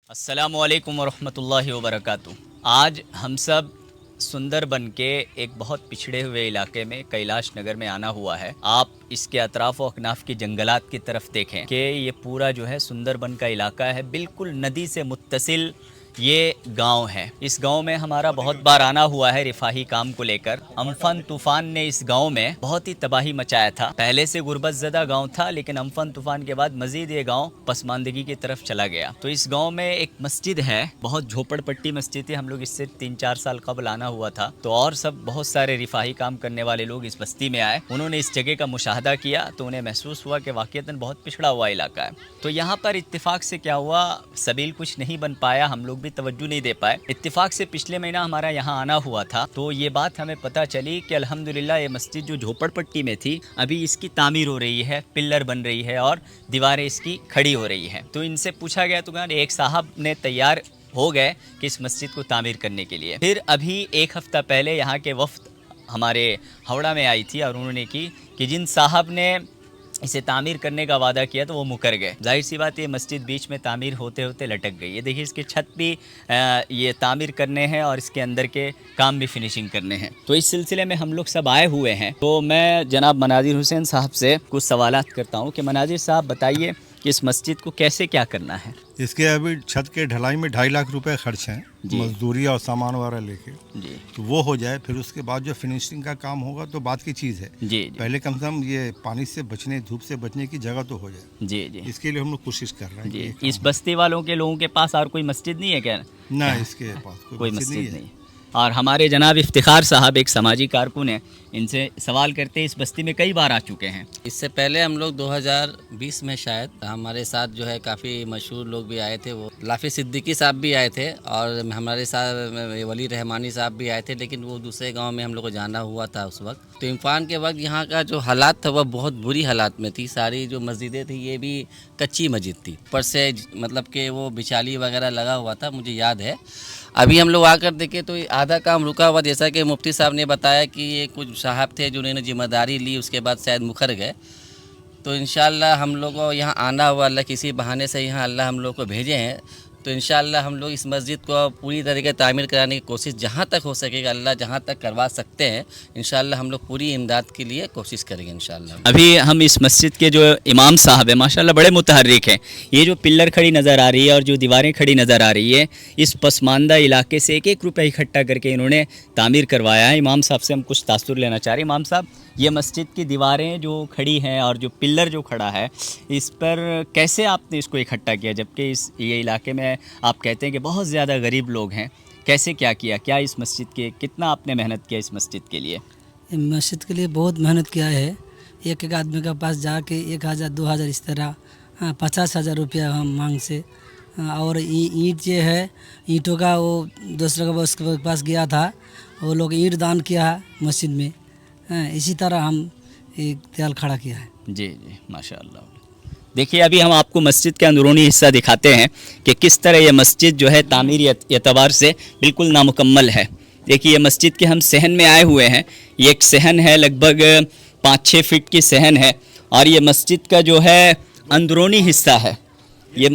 अस्सलामु अलैकुम वरहमतुल्लाहि वबरकातुह। आज हम सब सुंदरबन के एक बहुत पिछड़े हुए इलाके में कैलाश नगर में आना हुआ है। आप इसके अतराफ व अकनाफ की जंगलात की तरफ देखें कि ये पूरा जो है सुंदरबन का इलाका है, बिल्कुल नदी से मुत्तसिल ये गांव है। इस गांव में हमारा बहुत बार आना हुआ है रिफाही काम को लेकर। अम्फन तूफान ने इस गांव में बहुत ही तबाही मचाया था। पहले से गुर्बत ज़दा गांव था, लेकिन अम्फन तूफान के बाद मजीद ये गांव पसमानदगी की तरफ चला गया। तो इस गांव में एक मस्जिद है, बहुत झोपड़पट्टी मस्जिद थी। हम लोग इससे 3-4 साल कबल आना हुआ था, तो और सब बहुत सारे रिफाही काम करने वाले लोग इस बस्ती में आए। उन्होंने इस जगह का मुशाहदा किया तो उन्हें महसूस हुआ कि वाक़ईतन बहुत पिछड़ा हुआ इलाका है। तो यहाँ पर इत्तेफाक से क्या हुआ, सबील कुछ नहीं बन पाया, हम लोग भी तवज्जो नहीं दे पाए। इत्तेफाक से पिछले महीना हमारा यहाँ आना हुआ था, तो ये बात हमें पता चली कि अल्हम्दुलिल्लाह ये मस्जिद जो झोपड़पट्टी में थी, अभी इसकी तामीर हो रही है, पिल्लर बन रही है और दीवारें इसकी खड़ी हो रही हैं। तो इनसे पूछा गया तो कहा एक साहब ने तैयार हो गए कि इस मस्जिद को तामीर करने के लिए। फिर अभी एक हफ़्ता पहले यहाँ के वफ़द हमारे हावड़ा में आई थी और उन्होंने की कि जिन साहब ने इसे तामीर करने का वादा किया तो वो मुकर गए। जाहिर सी बात ये मस्जिद बीच में तामीर होते होते लटक गई। ये देखिए इसकी छत भी ये तामीर करने हैं और इसके अंदर के काम भी फिनिशिंग करने हैं। तो इस सिलसिले में हम लोग सब आए हुए हैं। तो मैं जनाब मनाजिर हुसैन साहब से कुछ सवालात करता हूँ कि मनाजिर साहब बताइए कि इस मस्जिद को कैसे क्या करना है। इसके अभी छत के ढलाई में 2.5 लाख रुपए खर्च हैं, मजदूरी और सामान वगैरह लेके जी तो वो हो जाए। फिर उसके बाद जो फिनिशिंग का काम होगा तो बात की चीज़ है। जी पहले कम से कम ये पानी से बचने, धूप से बचने की जगह तो हो जाए। जी जी इसके लिए हम लोग कोशिश कर रहे हैं कि जी। ये काम इस बस्ती वालों के लोगों के पास और कोई मस्जिद नहीं है क्या? ना इसके पास कोई मस्जिद मस्जिद है। नहीं। और हमारे जनाब इफ्तिखार साहब एक समाजी कारकुन हैं, इनसे सवाल करते इस बस्ती में कई बार आ चुके हैं। इससे पहले हम लोग 2020 में शायद हमारे साथ जो है काफ़ी मशहूर लोग भी आए थे, वो लाफी सिद्दीकी साहब भी आए थे और हमारे साथ वली रहमानी साहब भी आए थे, लेकिन वो दूसरे गांव में हम लोग को जाना हुआ था उस वक्त। तो इम्फान के वक्त यहाँ का जो हालात था वह बहुत बुरी हालात में थी। सारी जो मस्जिदें थी ये भी कच्ची मस्जिद थी, ऊपर से मतलब कि वो बिचाली वगैरह लगा हुआ था, मुझे याद है। अभी हम लोग आकर देखे तो आधा काम रुका हुआ, जैसा कि मुफ्ती साहब ने बताया कि ये कुछ साहब थे जो उन्होंने जिम्मेदारी ली, उसके बाद शायद मुखर गए। तो इंशाअल्लाह हम लोग को यहाँ आना हुआ, अल्लाह किसी बहाने से यहाँ अल्लाह हम लोग को भेजे हैं। तो इंशाअल्लाह हम लोग इस मस्जिद को पूरी तरीके तामीर कराने की कोशिश जहाँ तक हो सकेगा, अल्लाह जहाँ तक करवा सकते हैं, इंशाअल्लाह हम लोग पूरी इमदाद के लिए कोशिश करेंगे इंशाअल्लाह। अभी हम इस मस्जिद के जो इमाम साहब हैं माशाल्लाह बड़े मुतहर्रिक हैं। ये जो पिल्लर खड़ी नज़र आ रही है और जो दीवारें खड़ी नज़र आ रही है, इस पसमानदा इलाके से 1-1 रुपया इकट्ठा करके इन्होंने तामीर करवाया है। इमाम साहब से हम कुछ तासुर लेना चाह रहे हैं। इमाम साहब, ये मस्जिद की दीवारें जो खड़ी हैं और जो पिल्लर जो खड़ा है, इस पर कैसे आपने इसको इकट्ठा किया, जबकि ये इलाके में आप कहते हैं कि बहुत ज़्यादा गरीब लोग हैं? कैसे क्या किया, क्या इस मस्जिद के कितना आपने मेहनत किया इस मस्जिद के लिए? मस्जिद के लिए बहुत मेहनत किया है। एक आदमी के पास जाके 1,000 2,000 इस तरह 50,000 रुपया हम मांग से। और ईंट जो है, ईंटों का वो दूसरे का उसके पास गया था, वो लोग ईंट दान किया है मस्जिद में। इसी तरह हम एक त्याल खड़ा किया है। जी जी माशाअल्लाह। देखिए अभी हम आपको मस्जिद के अंदरूनी हिस्सा दिखाते हैं कि किस तरह ये मस्जिद जो है तामीरी एतबार से बिल्कुल नामुकम्मल है। देखिए ये मस्जिद के हम सहन में आए हुए हैं। ये एक सहन है, लगभग 5-6 फीट की सहन है और ये मस्जिद का जो है अंदरूनी हिस्सा है, ये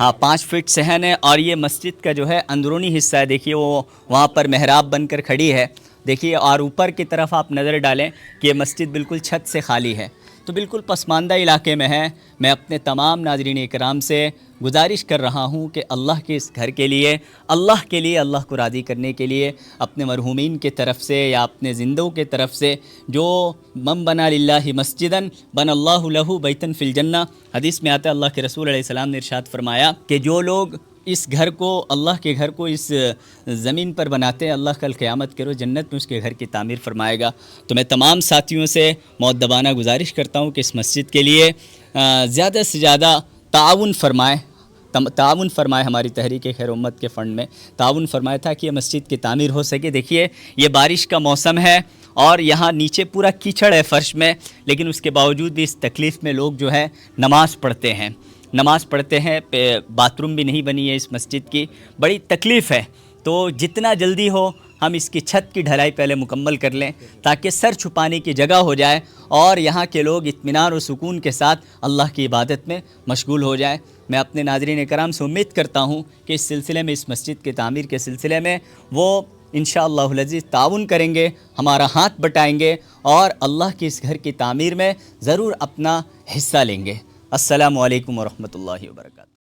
5 फीट सहन है और ये मस्जिद का जो है अंदरूनी हिस्सा है। देखिए वो वहाँ पर मेहराब बनकर खड़ी है। देखिए और ऊपर की तरफ आप नज़र डालें कि ये मस्जिद बिल्कुल छत से खाली है, तो बिल्कुल पसमानदा इलाके में है। मैं अपने तमाम नाज़रीन इकराम से गुजारिश कर रहा हूँ कि अल्लाह के इस घर के लिए, अल्लाह को राज़ी करने के लिए अपने मरहूमीन के तरफ से या अपने ज़िंदों के तरफ से, जो मम बना लिल्लाहि मस्जिदन बन अल्लाहु लहू बैतन फिल जन्ना, हदीस में आता है अल्लाह के रसूल अलैहि सलाम ने इरशाद फरमाया कि जो लोग इस घर को, अल्लाह के घर को इस ज़मीन पर बनाते हैं, अल्लाह कल क़यामत के रोज़ जन्नत में उसके घर की तामीर फरमाएगा। तो मैं तमाम साथियों से मुअद्दबाना गुजारिश करता हूँ कि इस मस्जिद के लिए ज़्यादा से ज़्यादा ताउन फरमाए हमारी तहरीक खैर उम्मत के फ़ंड में ताउन फरमाए था कि ये मस्जिद की तामीर हो सके। देखिए ये बारिश का मौसम है और यहाँ नीचे पूरा कीचड़ है फ़र्श में, लेकिन उसके बावजूद भी इस तकलीफ़ में लोग जो है नमाज़ पढ़ते हैं। बाथरूम भी नहीं बनी है इस मस्जिद की, बड़ी तकलीफ़ है। तो जितना जल्दी हो ہم اس کی چھت کی ڈھلائی پہلے مکمل کر لیں تاکہ سر چھپانے کی جگہ ہو جائے اور یہاں کے لوگ اطمینان و سکون کے ساتھ اللہ کی عبادت میں مشغول ہو جائیں۔ میں اپنے ناظرین کرام سے امید کرتا ہوں کہ اس سلسلے میں، اس مسجد کے تعمیر کے سلسلے میں وہ انشاءاللہ العزیز تعاون کریں گے، ہمارا ہاتھ بٹائیں گے اور اللہ کی اس گھر کی تعمیر میں ضرور اپنا حصہ لیں گے۔ السلام علیکم ورحمۃ اللہ وبرکاتہ۔